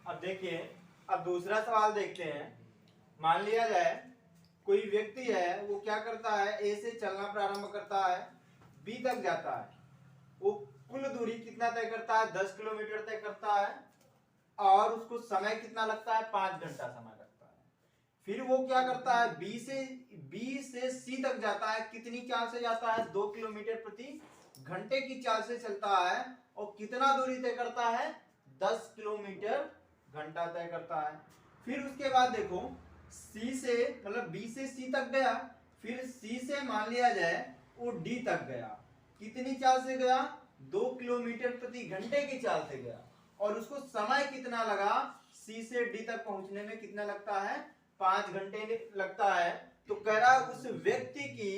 अब देखिए, अब दूसरा सवाल देखते हैं। मान लिया जाए कोई व्यक्ति है, वो क्या करता है, ए से चलना प्रारंभ करता है, बी तक जाता है। वो कुल दूरी कितना तय करता है, 10 किलोमीटर तय करता है, और उसको समय कितना लगता है, 5 घंटा समय लगता है। फिर वो क्या करता है, बी से सी तक जाता है, कितनी चाल से जाता है, 2 किलोमीटर प्रति घंटे की चाल से चलता है, और कितना दूरी तय करता है, 10 किलोमीटर घंटा तय करता है। फिर उसके बाद देखो, सी से मतलब बी से सी तक गया, फिर सी से मान लिया जाए वो डी तक गया, कितनी चाल से गया, 2 किलोमीटर प्रति घंटे की चाल से गया, और उसको समय कितना लगा, सी से डी तक पहुंचने में कितना लगता है, 5 घंटे लगता है। तो कह रहा उस व्यक्ति की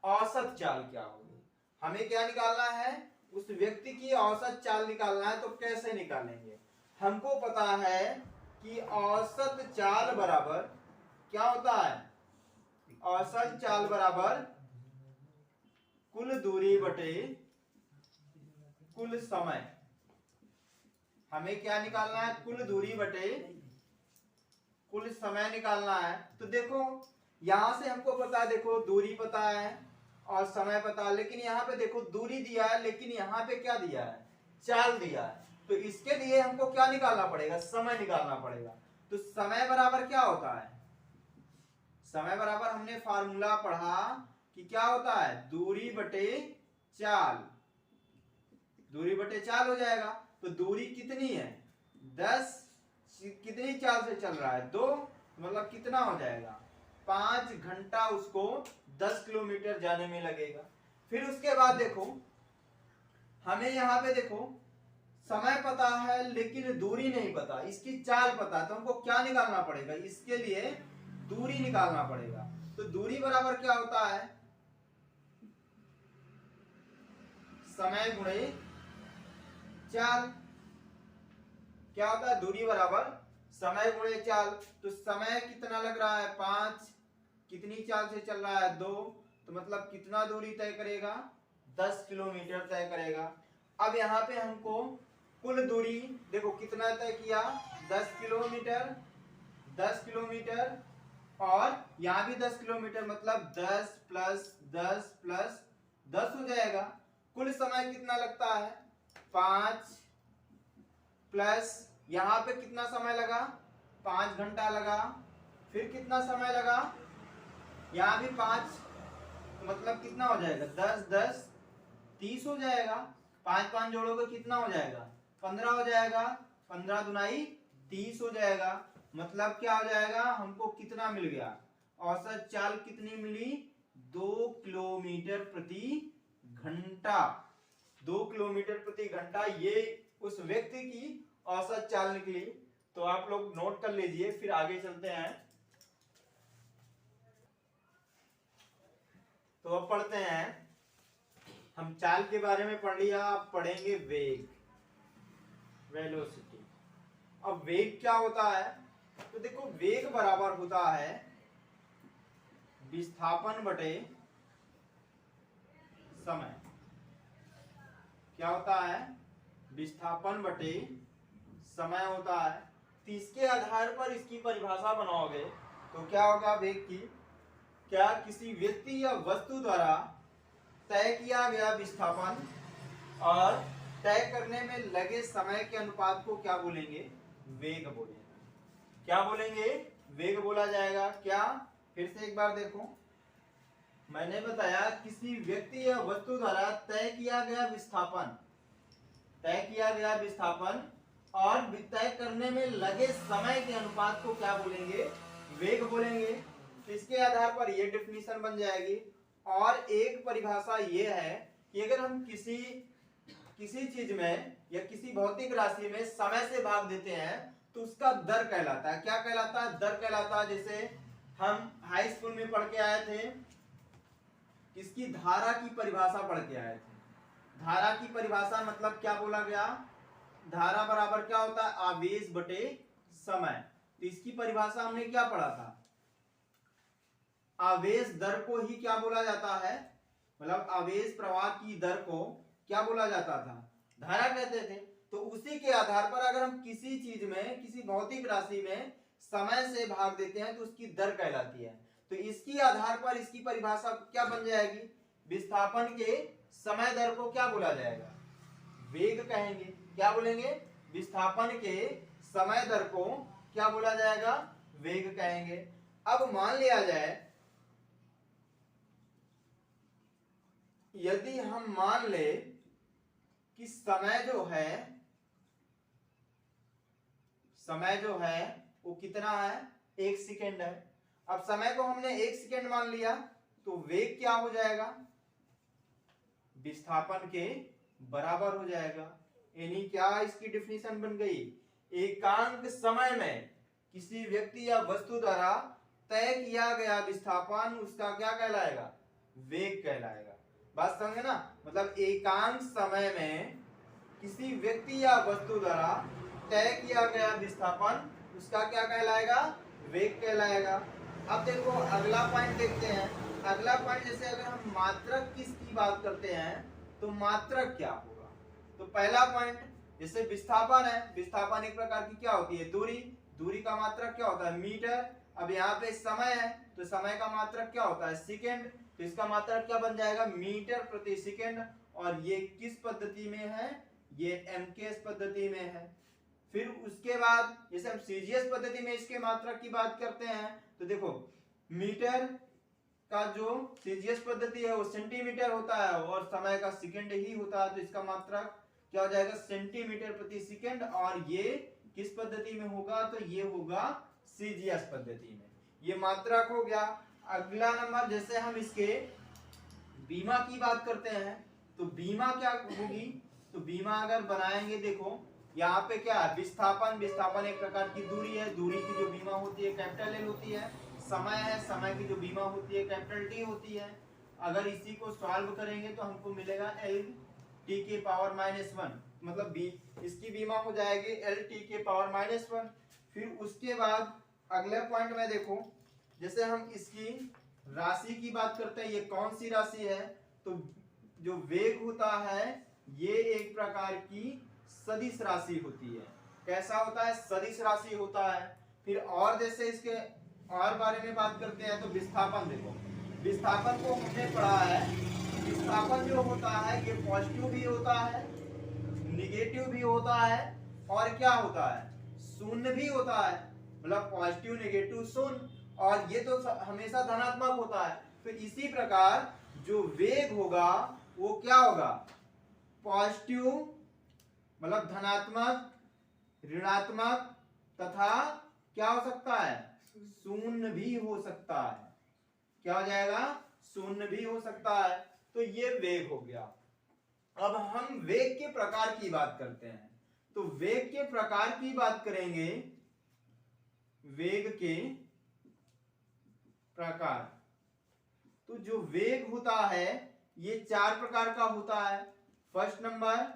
औसत चाल क्या होगी। हमें क्या निकालना है, उस व्यक्ति की औसत चाल निकालना है। तो कैसे निकालेंगे, हमको पता है कि औसत चाल बराबर क्या होता है, औसत चाल बराबर कुल दूरी बटे कुल समय। हमें क्या निकालना है, कुल दूरी बटे कुल समय निकालना है। तो देखो यहां से हमको पता है, देखो दूरी पता है और समय पता है, लेकिन यहाँ पे देखो दूरी दिया है, लेकिन यहाँ पे क्या दिया है, चाल दिया है। तो इसके लिए हमको क्या निकालना पड़ेगा, समय निकालना पड़ेगा। तो समय बराबर क्या होता है, समय बराबर हमने फार्मूला पढ़ा कि क्या होता है, दूरी बटे चाल, दूरी बटे चाल हो जाएगा। तो दूरी कितनी है, 10, कितनी चाल से चल रहा है, 2, मतलब कितना हो जाएगा, 5 घंटा उसको 10 किलोमीटर जाने में लगेगा। फिर उसके बाद देखो, हमें यहाँ पे देखो समय पता है लेकिन दूरी नहीं पता, इसकी चाल पता है। तो हमको क्या निकालना पड़ेगा, इसके लिए दूरी निकालना पड़ेगा। तो दूरी बराबर क्या होता है, समय गुणे चाल। क्या होता है, दूरी बराबर समय गुणे चाल। तो समय कितना लग रहा है, 5, कितनी चाल से चल रहा है, 2, तो मतलब कितना दूरी तय करेगा, 10 किलोमीटर तय करेगा। अब यहाँ पे हमको कुल दूरी देखो कितना तय किया, 10 किलोमीटर, 10 किलोमीटर, और यहाँ भी 10 किलोमीटर, मतलब 10 प्लस 10 प्लस 10 हो जाएगा। कुल समय कितना लगता है, 5 प्लस यहाँ पे कितना समय लगा, 5 घंटा लगा। फिर कितना समय लगा, यहाँ भी 5, तो मतलब कितना हो जाएगा, 10 10 30 हो जाएगा। 5 5 जोड़ोगे कितना हो जाएगा, 15 हो जाएगा, 15 दुनाई 30 हो जाएगा। मतलब क्या हो जाएगा, हमको कितना मिल गया, औसत चाल कितनी मिली, 2 किलोमीटर प्रति घंटा, 2 किलोमीटर प्रति घंटा, ये उस व्यक्ति की औसत चाल निकली। तो आप लोग नोट कर लीजिए, फिर आगे चलते हैं। तो अब पढ़ते हैं, हम चाल के बारे में पढ़ लिया, अब पढ़ेंगे वेग, वेलोसिटी। अब वेग क्या होता है, तो देखो वेग बराबर होता है विस्थापन बटे समय। क्या होता है, विस्थापन बटे समय होता है। तो इसके आधार पर इसकी परिभाषा बनाओगे तो क्या होगा वेग की, क्या किसी व्यक्ति या वस्तु द्वारा तय किया गया विस्थापन और तय करने में लगे समय के अनुपात को क्या बोलेंगे, वेग बोलेंगे। क्या बोलेंगे, वेग बोला जाएगा। क्या, फिर से एक बार देखो, मैंने बताया किसी व्यक्ति या वस्तु द्वारा तय किया गया विस्थापन, तय किया गया विस्थापन और तय करने में लगे समय के अनुपात को क्या बोलेंगे, वेग बोलेंगे। तो इसके आधार पर यह डेफिनेशन बन जाएगी। और एक परिभाषा यह है कि अगर हम किसी चीज में या किसी भौतिक राशि में समय से भाग देते हैं तो उसका दर कहलाता है। क्या कहलाता है, दर कहलाता है। जैसे हम हाई स्कूल में पढ़ के आए थे, किसकी, धारा की परिभाषा पढ़ के आए थे। धारा की परिभाषा मतलब क्या बोला गया, धारा बराबर क्या होता है, आवेश बटे समय। तो इसकी परिभाषा हमने क्या पढ़ा था, आवेश दर को ही क्या बोला जाता है, मतलब आवेश प्रवाह की दर को क्या बोला जाता था, धारा कहते थे। तो उसी के आधार पर अगर हम किसी चीज में, किसी भौतिक राशि में समय से भाग देते हैं तो उसकी दर कहलाती है। तो इसकी आधार पर इसकी परिभाषा क्या बन जाएगी, विस्थापन के समय दर को क्या बोला जाएगा, वेग कहेंगे। क्या बोलेंगे, विस्थापन के समय दर को क्या बोला जाएगा, वेग कहेंगे। अब मान लिया जाए, यदि हम मान ले कि समय जो है वो कितना है, 1 सेकेंड है। अब समय को हमने 1 सेकेंड मान लिया तो वेग क्या हो जाएगा, विस्थापन के बराबर हो जाएगा। यानी क्या इसकी डेफिनेशन बन गई, एकांक समय में किसी व्यक्ति या वस्तु द्वारा तय किया गया विस्थापन उसका क्या कहलाएगा, वेग कहलाएगा। बात समझे ना, मतलब एकांक समय में किसी व्यक्ति या वस्तु द्वारा तय किया गया विस्थापन उसका क्या कहलाएगा, वेग कहलाएगा। अब देखो अगला पॉइंट देखते हैं। अगला पॉइंट, जैसे अगर हम मात्रक की बात करते हैं तो मात्रक क्या होगा। तो पहला पॉइंट, जैसे विस्थापन है, विस्थापन एक प्रकार की क्या होती है, दूरी का मात्रक क्या होता है, मीटर। अब यहाँ पे समय है तो समय का मात्रक क्या होता है, सेकेंड। तो इसका मात्रक क्या बन जाएगा, मीटर प्रति सेकेंड। और ये किस पद्धति में है, ये एमकेएस पद्धति में है। फिर उसके बाद जैसे हम सीजीएस पद्धति में इसके मात्रक की बात करते हैं तो देखो मीटर का जो सीजीएस पद्धति है वो सेंटीमीटर होता है और समय का सेकंड ही होता है। तो इसका मात्रक क्या हो जाएगा, सेंटीमीटर प्रति सेकंड। और ये किस पद्धति में होगा, तो ये होगा सीजीएस पद्धति में। ये मात्रक हो गया। अगला नंबर, जैसे हम इसके बीमा की बात करते हैं तो बीमा क्या होगी, तो बीमा अगर बनाएंगे, देखो यहाँ पे क्या है, विस्थापन एक प्रकार की दूरी है, दूरी की जो बीमा होती है कैपिटल एल होती है। समय है, समय की जो बीमा होती है कैपिटल टी होती है। अगर इसी को सॉल्व करेंगे तो हमको मिलेगा एल टी के पावर -1, मतलब इसकी बीमा हो जाएगी एल टी के पावर -1। फिर उसके बाद अगले पॉइंट में देखो, जैसे हम इसकी राशि की बात करते हैं, ये कौन सी राशि है, तो जो वेग होता है ये एक प्रकार की सदिश राशि होती है। कैसा होता है, सदिश राशि होता है। फिर और जैसे इसके और बारे में बात करते हैं तो विस्थापन, देखो विस्थापन को हमने पढ़ा है, विस्थापन जो होता है ये पॉजिटिव भी होता है, निगेटिव भी होता है और क्या होता है, शून्य भी होता है। मतलब पॉजिटिव, निगेटिव, शून्य, और ये तो हमेशा धनात्मक होता है। तो इसी प्रकार जो वेग होगा वो क्या होगा, पॉजिटिव मतलब धनात्मक, ऋणात्मक तथा क्या हो सकता है, शून्य भी हो सकता है। क्या हो जाएगा, शून्य भी हो सकता है। तो ये वेग हो गया। अब हम वेग के प्रकार की बात करते हैं। तो वेग के प्रकार की बात करेंगे, वेग के प्रकार। तो जो वेग होता है ये 4 प्रकार का होता है। फर्स्ट नंबर,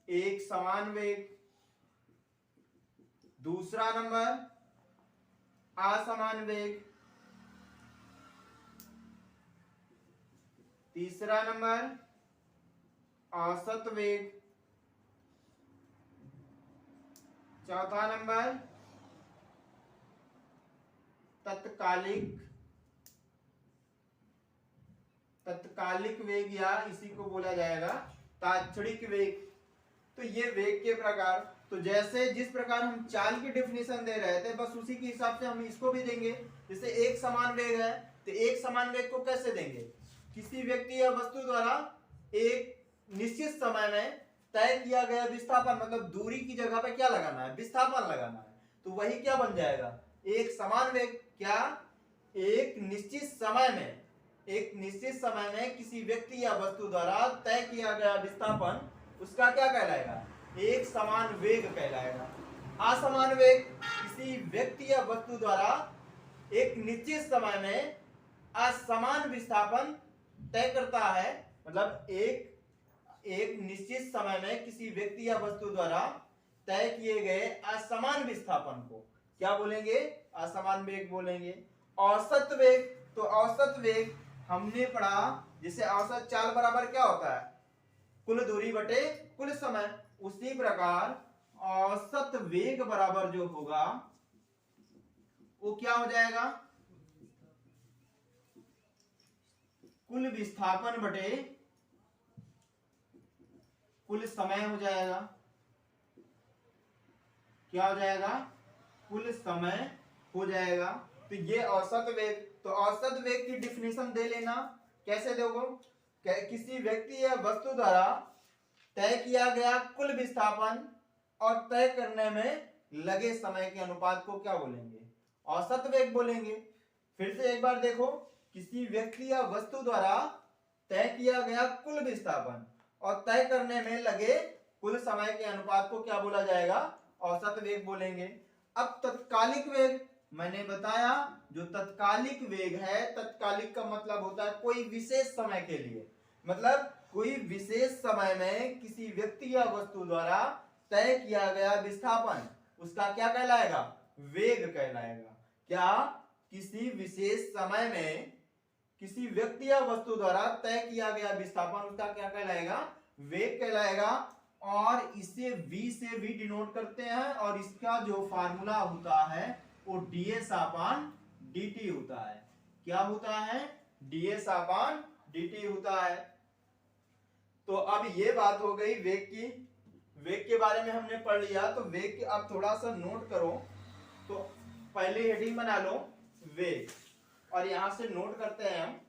एक समान वेग। दूसरा नंबर, असमान वेग। तीसरा नंबर, औसत वेग। चौथा नंबर, तत्कालिक वेग, या इसी को बोला जाएगा तात्क्षणिक वेग। तो ये वेग के प्रकार। तो जैसे जिस प्रकार हम चाल की डेफिनेशन दे रहे थे बस उसी के हिसाब से हम इसको भी देंगे। जैसे एक समान वेग है तो एक समान वेग को कैसे देंगे, किसी व्यक्ति या वस्तु द्वारा एक निश्चित समय में तय किया गया विस्थापन, मतलब दूरी की जगह पे क्या लगाना है, विस्थापन लगाना है। तो वही क्या बन जाएगा, एक समान वेग। क्या, एक निश्चित समय में किसी व्यक्ति या वस्तु द्वारा तय किया गया विस्थापन उसका क्या कहलाएगा, एक समान वेग कहलाएगा। असमान वेग, किसी व्यक्ति या वस्तु द्वारा एक निश्चित समय में असमान विस्थापन तय करता है, मतलब एक निश्चित समय में किसी व्यक्ति या वस्तु द्वारा तय किए गए असमान विस्थापन को क्या बोलेंगे, असमान वेग बोलेंगे। औसत वेग, तो औसत वेग हमने पढ़ा, जैसे औसत चाल बराबर क्या होता है, कुल दूरी बटे कुल समय। उसी प्रकार औसत वेग बराबर जो होगा वो क्या हो जाएगा, कुल विस्थापन बटे कुल समय हो जाएगा। क्या हो जाएगा, कुल समय हो जाएगा। तो ये औसत वेग, तो औसत वेग की डिफिनेशन दे लेना। कैसे दोगे, किसी व्यक्ति या वस्तु द्वारा तय किया गया कुल विस्थापन और तय करने में लगे समय के अनुपात को क्या बोलेंगे, औसत वेग बोलेंगे। फिर से एक बार देखो, किसी व्यक्ति या वस्तु द्वारा तय किया गया कुल विस्थापन और तय करने में लगे कुल समय के अनुपात को क्या बोला जाएगा, औसत वेग बोलेंगे। अब तत्कालिक वेग, मैंने बताया जो तत्कालिक वेग है, तत्कालिक का मतलब होता है कोई विशेष समय के लिए, मतलब कोई विशेष समय में किसी व्यक्ति या वस्तु द्वारा तय किया गया विस्थापन, उसका क्या कहलाएगा, वेग कहलाएगा। क्या, किसी विशेष समय में किसी व्यक्ति या वस्तु द्वारा तय किया गया विस्थापन, उसका क्या कहलाएगा, वेग कहलाएगा। और इसे v से भी डिनोट करते हैं, और इसका जो फार्मूला होता है वो ds अपान dt होता है। क्या होता है, ds अपान dt होता है। तो अब ये बात हो गई वेग की, वेग के बारे में हमने पढ़ लिया। तो वेग के अब थोड़ा सा नोट करो, तो पहले हेडिंग बना लो वेग, और यहां से नोट करते हैं हम।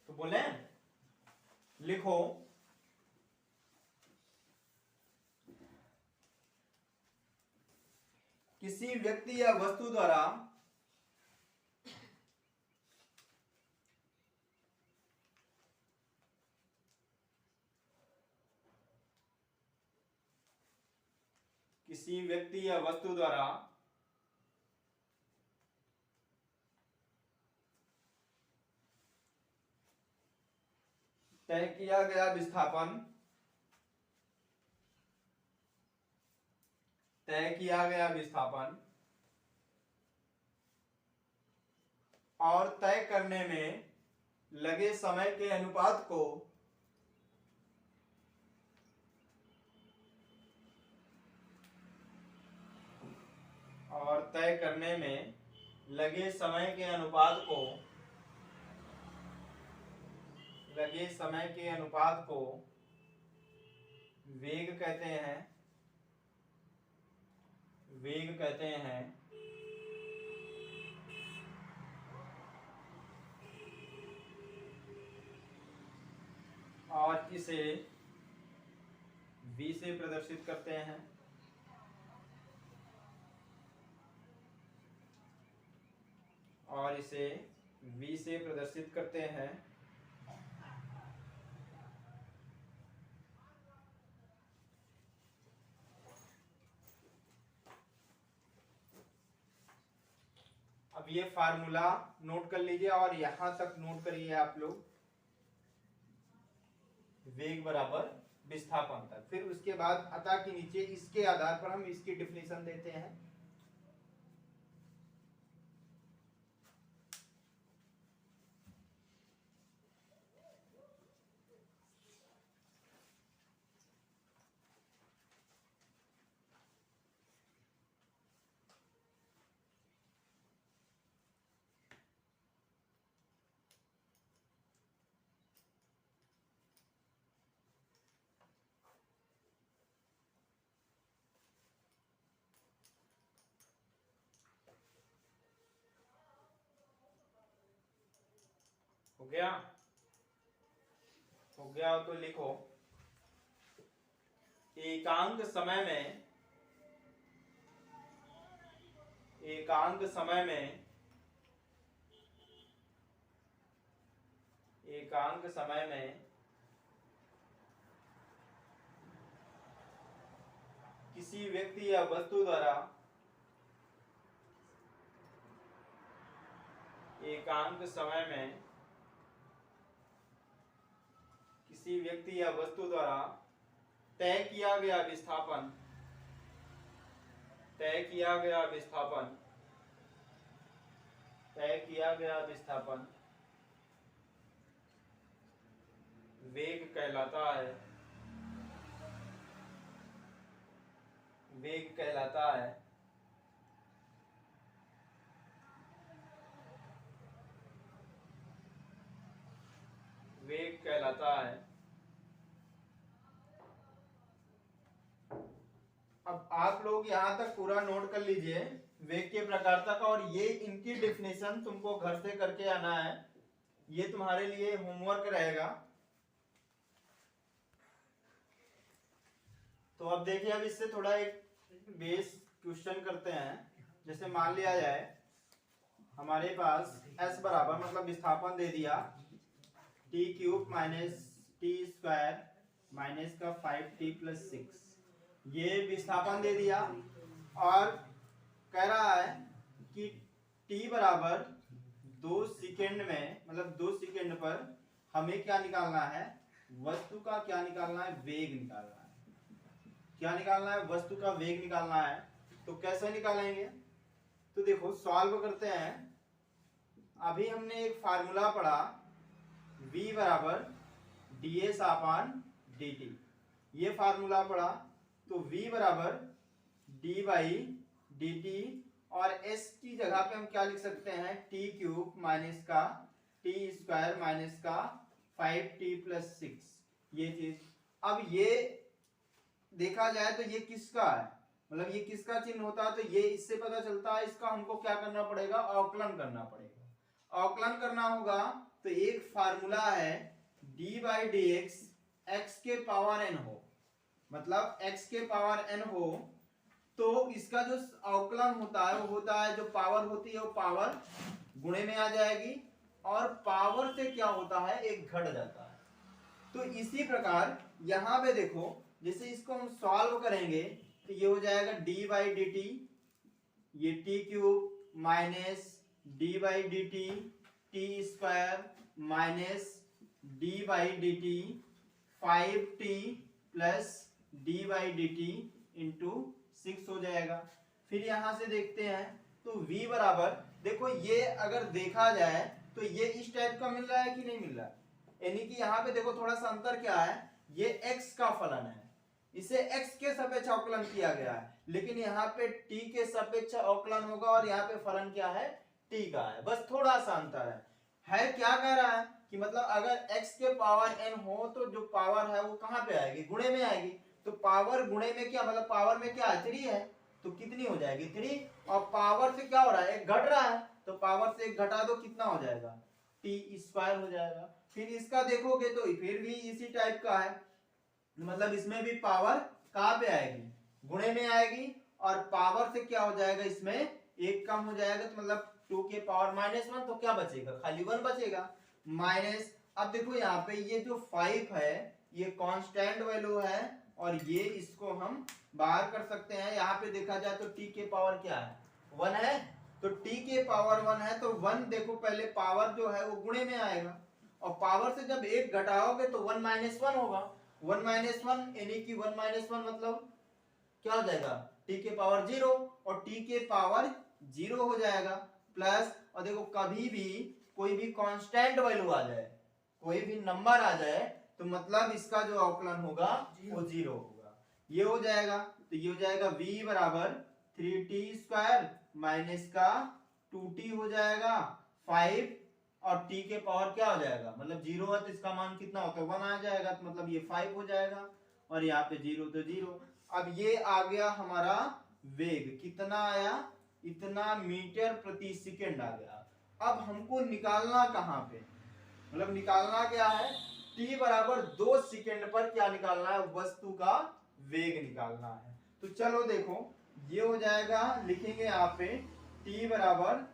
तो बोले लिखो, किसी व्यक्ति या वस्तु द्वारा किसी व्यक्ति या वस्तु द्वारा तय किया गया विस्थापन, तय किया गया विस्थापन और तय करने में लगे समय के अनुपात को तय करने में लगे समय के अनुपात को वेग कहते हैं, वेग कहते हैं। और इसे v से प्रदर्शित करते हैं। और इसे v से प्रदर्शित करते हैं। अब ये फार्मूला नोट कर लीजिए और यहां तक नोट करिए आप लोग, वेग बराबर विस्थापन तक। फिर उसके बाद अतः के नीचे इसके आधार पर हम इसकी डिफिनेशन देते हैं। हो गया, हो गया तो लिखो, एकांक समय में एकांक समय में किसी व्यक्ति या वस्तु द्वारा एकांक समय में किसी व्यक्ति या वस्तु द्वारा तय किया गया विस्थापन तय किया गया विस्थापन वेग कहलाता है। वेग कहलाता है। वेग कहलाता है। अब आप लोग यहाँ तक पूरा नोट कर लीजिए वेग के प्रकार तक, और ये इनकी डेफिनेशन तुमको घर से करके आना है। ये तुम्हारे लिए होमवर्क रहेगा। तो अब देखिए, अब इससे थोड़ा एक बेस क्वेश्चन करते हैं। जैसे मान लिया जाए हमारे पास s बराबर, मतलब विस्थापन दे दिया t cube minus T square minus का 5t प्लस 6, ये विस्थापन दे दिया। और कह रहा है कि t बराबर 2 सेकेंड में, मतलब 2 सेकेंड पर हमें क्या निकालना है, वस्तु का क्या निकालना है, वेग निकालना है। क्या निकालना है, वस्तु का वेग निकालना है। तो कैसे निकालेंगे, तो देखो सॉल्व करते हैं। अभी हमने एक फार्मूला पढ़ा v बराबर ds अपान dt, ये फार्मूला पढ़ा। तो v बराबर d बाई dt, और s की जगह पे हम क्या लिख सकते हैं, t क्यूब माइनस का t स्क्वायर माइनस का 5t प्लस 6, ये चीज। अब ये देखा जाए तो ये किसका है, मतलब ये किसका चिन्ह होता है, तो ये इससे पता चलता है। इसका हमको क्या करना पड़ेगा, अवकलन करना पड़ेगा। अवकलन करना होगा तो एक फार्मूला है d बाई डी एक्स के पावर n हो, मतलब x के पावर n हो, तो इसका जो अवकलन होता है वो होता है, जो पावर होती है वो पावर गुणे में आ जाएगी, और पावर से क्या होता है, एक घट जाता है। तो इसी प्रकार यहां पे देखो, जैसे इसको हम सॉल्व करेंगे तो ये हो जाएगा d बाई डी टी, ये t cube minus d by D T T square minus d by D T 5t plus d by D T into 6 हो जाएगा। फिर यहां से देखते हैं तो v बराबर, देखो ये अगर देखा जाए तो ये इस टाइप का मिल रहा है कि नहीं मिल रहा है, यानी कि यहाँ पे देखो थोड़ा सा अंतर क्या है, ये x का फलन है, इसे x के सापेक्ष अवकलन किया गया है, लेकिन यहाँ पे t के सापेक्ष अवकलन होगा, और यहाँ पे फलन क्या है, t का है, बस थोड़ा सा अंतर है। क्या कह रहा है कि मतलब अगर x के पावर n हो तो जो पावर है वो कहाँ पे आएगी, गुणे में आएगी। तो पावर गुणे में क्या, मतलब पावर में क्या है, 3 है, तो कितनी हो जाएगी, 3, और पावर से क्या हो रहा है, एक घट रहा है, तो पावर से एक घटा दो, कितना हो जाएगा, टी स्क्वायर हो जाएगा। फिर इसका देखोगे तो फिर भी इसी टाइप का है, मतलब इसमें भी पावर कहाँ पे आएगी, गुणे में आएगी, और पावर से क्या हो जाएगा, इसमें एक कम हो जाएगा, तो मतलब 2 के पावर -1, तो क्या बचेगा, खाली 1 बचेगा माइनस। अब देखो यहाँ पे ये जो 5 है ये कांस्टेंट वैल्यू है, और ये इसको हम बाहर कर सकते हैं। यहाँ पे देखा जाए तो t के पावर क्या है, 1 है, तो t के पावर 1 है, तो 1 देखो पहले पावर जो है वो गुणे में आएगा, और पावर से जब एक घटाओगे तो 1 - 1 होगा, 1 - 1 यानी कि 1 - 1 मतलब क्या हो जाएगा, t के पावर 0, और t के पावर 0 हो जाएगा प्लस। और देखो कभी भी कोई भी कांस्टेंट वैल्यू आ जाए, कोई भी नंबर आ जाए, तो मतलब इसका जो अवकलन होगा वो 0 होगा, ये हो जाएगा। तो ये हो जाएगा v बराबर 3t स्क्वायर माइनस का 2t हो जाएगा 5, और t के पावर क्या हो जाएगा, मतलब 0 है तो इसका मान कितना होता है, 1 आ जाएगा, तो मतलब ये 5 हो जाएगा, और यहाँ पे 0 तो 0। अब ये आ गया हमारा वेग, कितना आया, इतना मीटर प्रति सेकेंड आ गया। अब हमको निकालना कहाँ पे, मतलब निकालना क्या है, t बराबर 2 सेकेंड पर क्या निकालना है, वस्तु का वेग निकालना है। तो चलो देखो ये हो जाएगा, लिखेंगे यहाँ पे t बराबर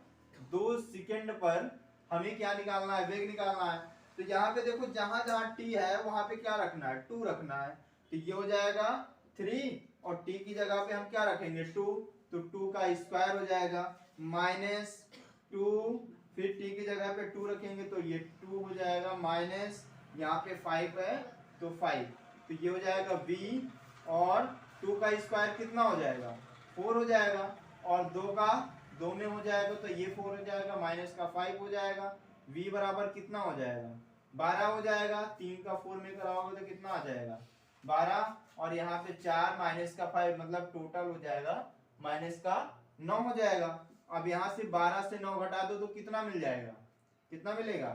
2 सेकेंड पर हमें क्या निकालना है, वेग निकालना है। तो यहाँ पे देखो जहां जहां t है वहां पे क्या रखना है, 2 रखना है, तो ये हो जाएगा 3, और t की जगह पे हम क्या रखेंगे, 2, तो 2 का स्क्वायर हो जाएगा -2, फिर t की जगह पे 2 रखेंगे तो ये 2 हो जाएगा माइनस, यहाँ पे 5 है तो 5, तो ये हो जाएगा v, और 2 का स्क्वायर कितना हो जाएगा, 4 हो जाएगा, और 2 का 2 में हो जाएगा तो ये 4 हो जाएगा, माइनस का 5 हो जाएगा। v बराबर कितना हो जाएगा? 12 हो जाएगा। 3 का 4 में कराओगे तो कितना आ जाएगा? 12, और यहाँ पे 4 माइनस का 5, मतलब टोटल हो जाएगा माइनस का 9 हो जाएगा। अब यहाँ से 12 से 9 घटा दो तो कितना मिल जाएगा? कितना मिलेगा?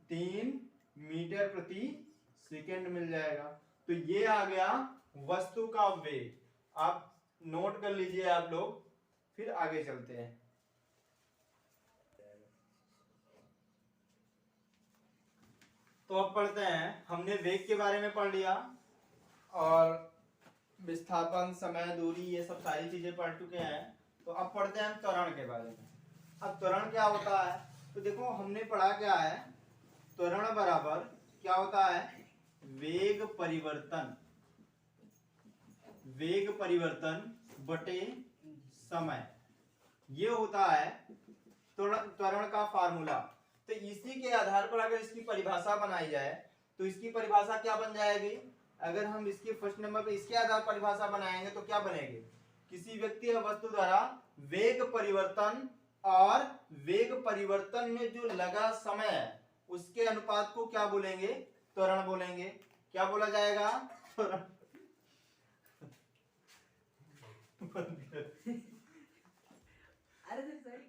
3 मीटर प्रति सेकेंड मिल जाएगा। तो ये आ गया वस्तु का वेग। आप नोट कर लीजिए आप लोग, फिर आगे चलते हैं। तो अब पढ़ते हैं। हमने वेग के बारे में पढ़ लिया और विस्थापन, समय, दूरी, ये सब सारी चीजें पढ़ चुके हैं। तो अब पढ़ते हैं हम त्वरण के बारे में। अब त्वरण क्या होता है? तो देखो हमने पढ़ा क्या है, त्वरण बराबर क्या होता है? वेग परिवर्तन, वेग परिवर्तन बटे समय, ये होता है त्वरण का फार्मूला। तो इसी के आधार पर अगर इसकी परिभाषा बनाई जाए तो इसकी परिभाषा क्या बन जाएगी? अगर हम इसके फर्स्ट नंबर पे इसके आधार परिभाषा बनाएंगे तो क्या बनेगी? किसी व्यक्ति या वस्तु द्वारा वेग परिवर्तन और वेग परिवर्तन में जो लगा समय है उसके अनुपात को क्या बोलेंगे? त्वरण बोलेंगे। क्या बोला जाएगा? त्वरण। अरे सर